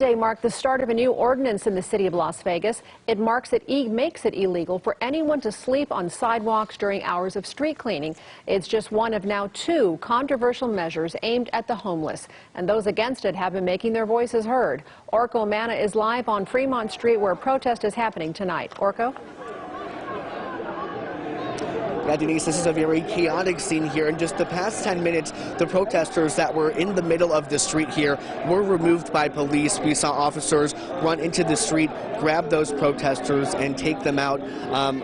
Today marked the start of a new ordinance in the city of Las Vegas. It makes it illegal for anyone to sleep on sidewalks during hours of street cleaning. It's just one of now two controversial measures aimed at the homeless, and those against it have been making their voices heard. Orko Manna is live on Fremont Street where a protest is happening tonight. Orko? Yeah, Denise, this is a very chaotic scene here. In just the past 10 minutes, the protesters that were in the middle of the street here were removed by police. We saw officers run into the street, grab those protesters, and take them out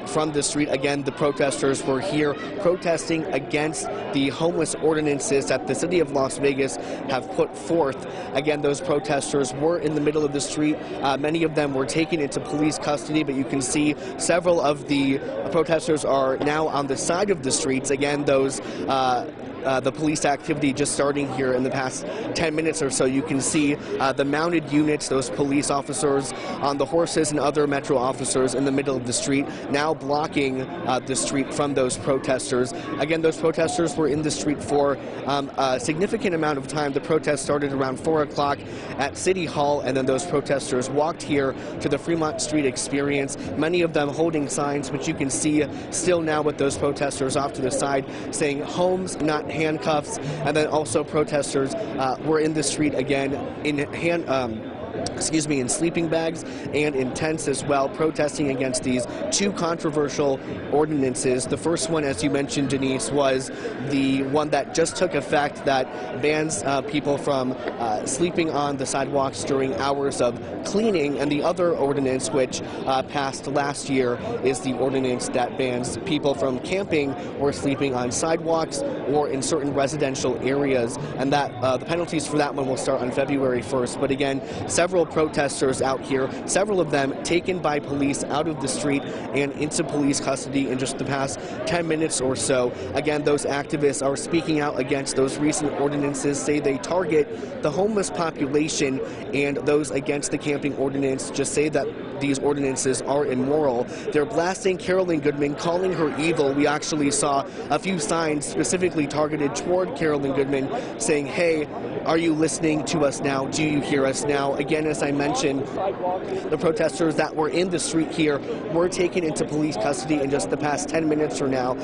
from the street. Again, the protesters were here protesting against the homeless ordinances that the city of Las Vegas have put forth. Again, those protesters were in the middle of the street. Many of them were taken into police custody, but you can see several of the protesters are now on the side of the streets. Again, those the police activity just starting here in the past 10 minutes or so. You can see the mounted units, those police officers on the horses and other Metro officers in the middle of the street, now blocking the street from those protesters. Again, those protesters were in the street for a significant amount of time. The protest started around 4 o'clock at City Hall, and then those protesters walked here to the Fremont Street Experience, many of them holding signs, which you can see still now with those protesters off to the side saying "Homes, not handcuffs," and then also protesters were in the street again in sleeping bags and in tents as well, protesting against these two controversial ordinances. The first one, as you mentioned, Denise, was the one that just took effect that bans people from sleeping on the sidewalks during hours of cleaning, and the other ordinance, which passed last year, is the ordinance that bans people from camping or sleeping on sidewalks or in certain residential areas, and that the penalties for that one will start on February 1st. But again, several protesters out here, several of them taken by police out of the street and into police custody in just the past 10 minutes or so. Again, those activists are speaking out against those recent ordinances, say they target the homeless population, and those against the camping ordinance just say that these ordinances are immoral. They're blasting Carolyn Goodman, calling her evil. We actually saw a few signs specifically targeted toward Carolyn Goodman saying, "Hey, are you listening to us now? Do you hear us now?" Again, as I mentioned, the protesters that were in the street here were taken into police custody in just the past 10 minutes or now,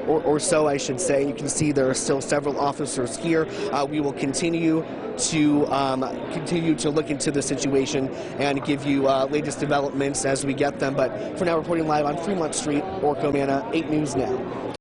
or so, I should say. You can see there are still several officers here. We will continue to look into the situation and give you latest developments as we get them. But for now, reporting live on Fremont Street, Orko Manna, 8 News Now.